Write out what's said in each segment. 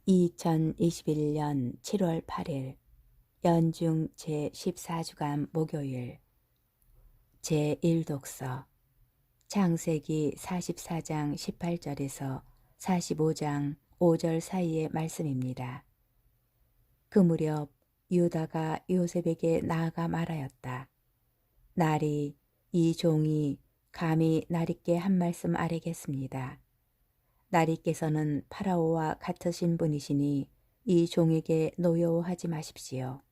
2021년 7월 8일 연중 제14주간 목요일 제1독서 창세기 44장 18절에서 45장 5절 사이의 말씀입니다. 그 무렵 유다가 요셉에게 나아가 말하였다. 날이 이 종이 감히 나리께 한 말씀 아뢰겠습니다. 나리께서는 파라오와 같으신 분이시니 이 종에게 노여워하지 마십시오.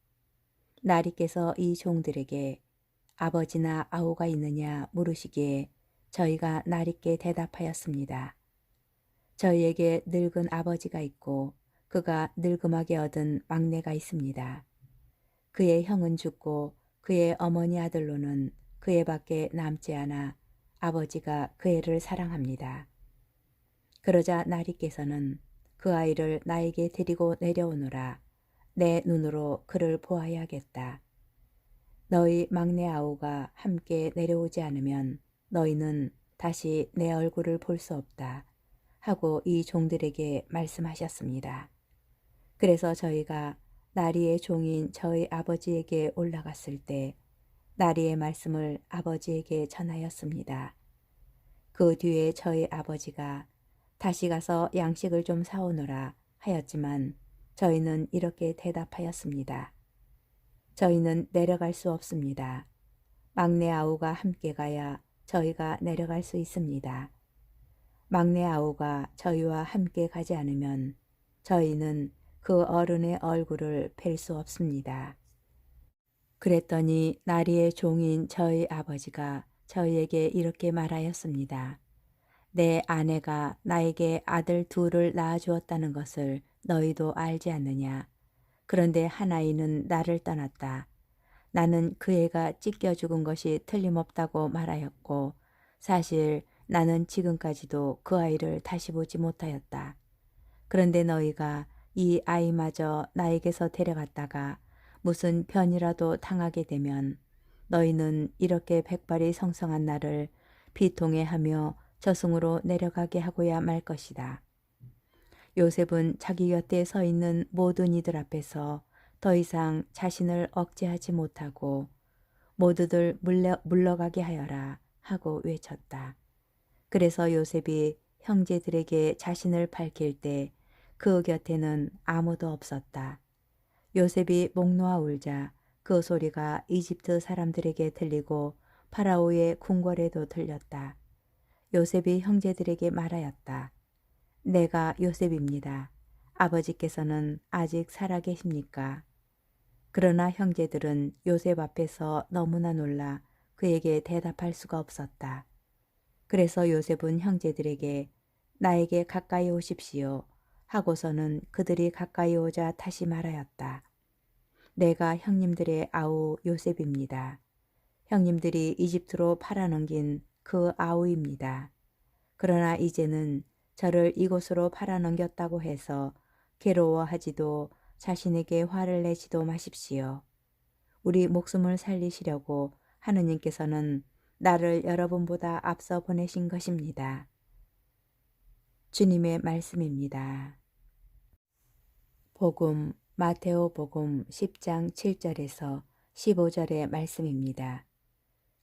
나리께서 이 종들에게 아버지나 아우가 있느냐 물으시기에 저희가 나리께 대답하였습니다. 저희에게 늙은 아버지가 있고 그가 늙음하게 얻은 막내가 있습니다. 그의 형은 죽고 그의 어머니 아들로는 그 애밖에 남지 않아 아버지가 그 애를 사랑합니다. 그러자 나리께서는 그 아이를 나에게 데리고 내려오너라. 내 눈으로 그를 보아야겠다. 너희 막내 아우가 함께 내려오지 않으면 너희는 다시 내 얼굴을 볼 수 없다. 하고 이 종들에게 말씀하셨습니다. 그래서 저희가 나리의 종인 저희 아버지에게 올라갔을 때 나리의 말씀을 아버지에게 전하였습니다. 그 뒤에 저희 아버지가 다시 가서 양식을 좀 사오너라 하였지만 저희는 이렇게 대답하였습니다. 저희는 내려갈 수 없습니다. 막내 아우가 함께 가야 저희가 내려갈 수 있습니다. 막내 아우가 저희와 함께 가지 않으면 저희는 그 어른의 얼굴을 뵐 수 없습니다. 그랬더니 나리의 종인 저희 아버지가 저희에게 이렇게 말하였습니다. 내 아내가 나에게 아들 둘을 낳아주었다는 것을 너희도 알지 않느냐. 그런데 한 아이는 나를 떠났다. 나는 그 애가 찢겨 죽은 것이 틀림없다고 말하였고 사실 나는 지금까지도 그 아이를 다시 보지 못하였다. 그런데 너희가 이 아이마저 나에게서 데려갔다가 무슨 변이라도 당하게 되면 너희는 이렇게 백발이 성성한 나를 비통해 하며 저승으로 내려가게 하고야 말 것이다. 요셉은 자기 곁에 서 있는 모든 이들 앞에서 더 이상 자신을 억제하지 못하고 모두들 물러가게 하여라 하고 외쳤다. 그래서 요셉이 형제들에게 자신을 밝힐 때 그 곁에는 아무도 없었다. 요셉이 목 놓아 울자 그 소리가 이집트 사람들에게 들리고 파라오의 궁궐에도 들렸다. 요셉이 형제들에게 말하였다. 내가 요셉입니다. 아버지께서는 아직 살아 계십니까? 그러나 형제들은 요셉 앞에서 너무나 놀라 그에게 대답할 수가 없었다. 그래서 요셉은 형제들에게 나에게 가까이 오십시오 하고서는 그들이 가까이 오자 다시 말하였다. 내가 형님들의 아우 요셉입니다. 형님들이 이집트로 팔아넘긴 그 아우입니다. 그러나 이제는 저를 이곳으로 팔아넘겼다고 해서 괴로워하지도 자신에게 화를 내지도 마십시오. 우리 목숨을 살리시려고 하느님께서는 나를 여러분보다 앞서 보내신 것입니다. 주님의 말씀입니다. 복음 마테오 복음 10장 7절에서 15절의 말씀입니다.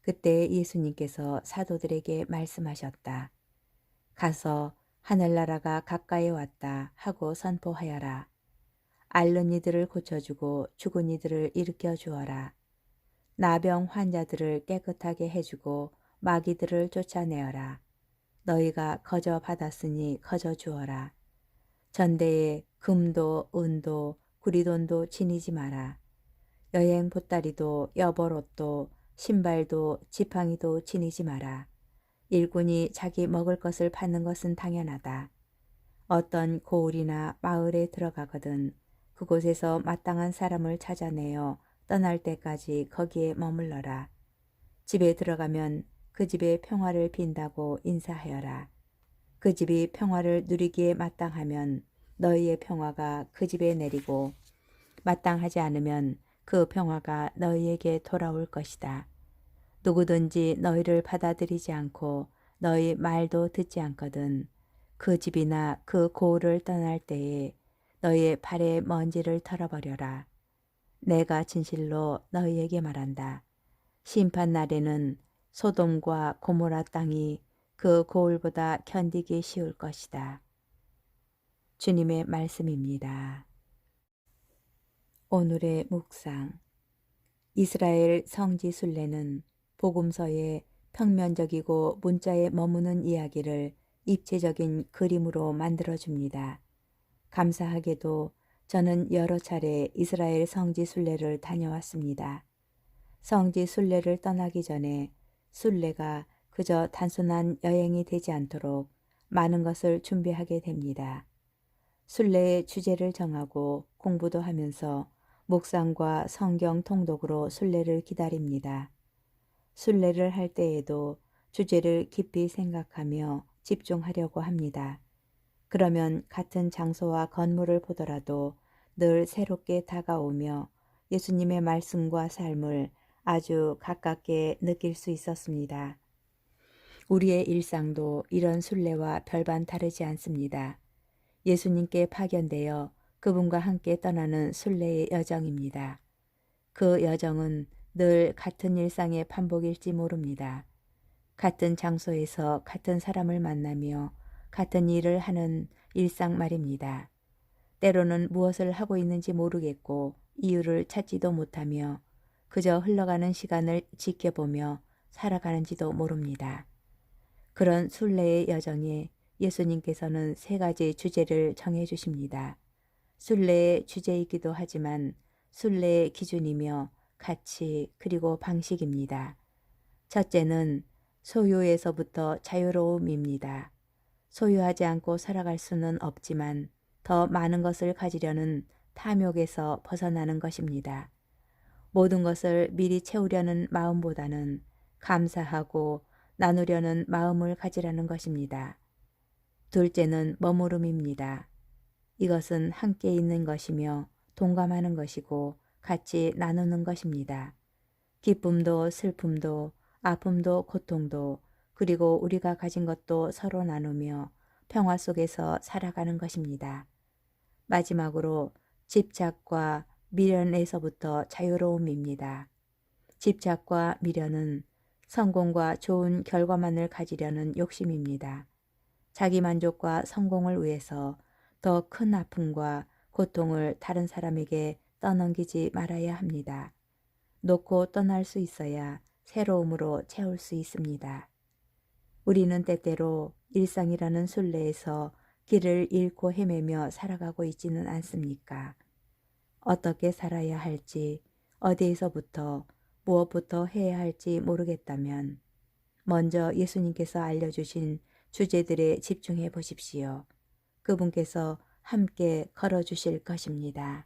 그때 예수님께서 사도들에게 말씀하셨다. 가서 하늘나라가 가까이 왔다 하고 선포하여라. 앓는 이들을 고쳐주고 죽은 이들을 일으켜 주어라. 나병 환자들을 깨끗하게 해주고 마귀들을 쫓아내어라. 너희가 거저 받았으니 거저 주어라. 전대에 금도 은도 구리돈도 지니지 마라. 여행 보따리도 여벌옷도 신발도 지팡이도 지니지 마라. 일꾼이 자기 먹을 것을 받는 것은 당연하다. 어떤 고을이나 마을에 들어가거든 그곳에서 마땅한 사람을 찾아내어 떠날 때까지 거기에 머물러라. 집에 들어가면 그 집에 평화를 빈다고 인사하여라. 그 집이 평화를 누리기에 마땅하면 너희의 평화가 그 집에 내리고 마땅하지 않으면 그 평화가 너희에게 돌아올 것이다. 누구든지 너희를 받아들이지 않고 너희 말도 듣지 않거든 그 집이나 그 고을을 떠날 때에 너의 발의 먼지를 털어버려라. 내가 진실로 너희에게 말한다. 심판 날에는 소돔과 고모라 땅이 그 고울보다 견디기 쉬울 것이다. 주님의 말씀입니다. 오늘의 묵상. 이스라엘 성지 순례는 복음서의 평면적이고 문자에 머무는 이야기를 입체적인 그림으로 만들어줍니다. 감사하게도 저는 여러 차례 이스라엘 성지 순례를 다녀왔습니다. 성지 순례를 떠나기 전에 순례가 그저 단순한 여행이 되지 않도록 많은 것을 준비하게 됩니다. 순례의 주제를 정하고 공부도 하면서 묵상과 성경 통독으로 순례를 기다립니다. 순례를 할 때에도 주제를 깊이 생각하며 집중하려고 합니다. 그러면 같은 장소와 건물을 보더라도 늘 새롭게 다가오며 예수님의 말씀과 삶을 아주 가깝게 느낄 수 있었습니다. 우리의 일상도 이런 순례와 별반 다르지 않습니다. 예수님께 파견되어 그분과 함께 떠나는 순례의 여정입니다. 그 여정은 늘 같은 일상의 반복일지 모릅니다. 같은 장소에서 같은 사람을 만나며 같은 일을 하는 일상 말입니다. 때로는 무엇을 하고 있는지 모르겠고 이유를 찾지도 못하며 그저 흘러가는 시간을 지켜보며 살아가는지도 모릅니다. 그런 순례의 여정에 예수님께서는 세 가지 주제를 정해 주십니다. 순례의 주제이기도 하지만 순례의 기준이며 가치 그리고 방식입니다. 첫째는 소유에서부터 자유로움입니다. 소유하지 않고 살아갈 수는 없지만 더 많은 것을 가지려는 탐욕에서 벗어나는 것입니다. 모든 것을 미리 채우려는 마음보다는 감사하고 나누려는 마음을 가지라는 것입니다. 둘째는 머무름입니다. 이것은 함께 있는 것이며 동감하는 것이고 같이 나누는 것입니다. 기쁨도 슬픔도 아픔도 고통도 그리고 우리가 가진 것도 서로 나누며 평화 속에서 살아가는 것입니다. 마지막으로 집착과 미련에서부터 자유로움입니다. 집착과 미련은 성공과 좋은 결과만을 가지려는 욕심입니다. 자기 만족과 성공을 위해서 더 큰 아픔과 고통을 다른 사람에게 떠넘기지 말아야 합니다. 놓고 떠날 수 있어야 새로움으로 채울 수 있습니다. 우리는 때때로 일상이라는 순례에서 길을 잃고 헤매며 살아가고 있지는 않습니까? 어떻게 살아야 할지, 어디에서부터, 무엇부터 해야 할지 모르겠다면 먼저 예수님께서 알려주신 주제들에 집중해 보십시오. 그분께서 함께 걸어주실 것입니다.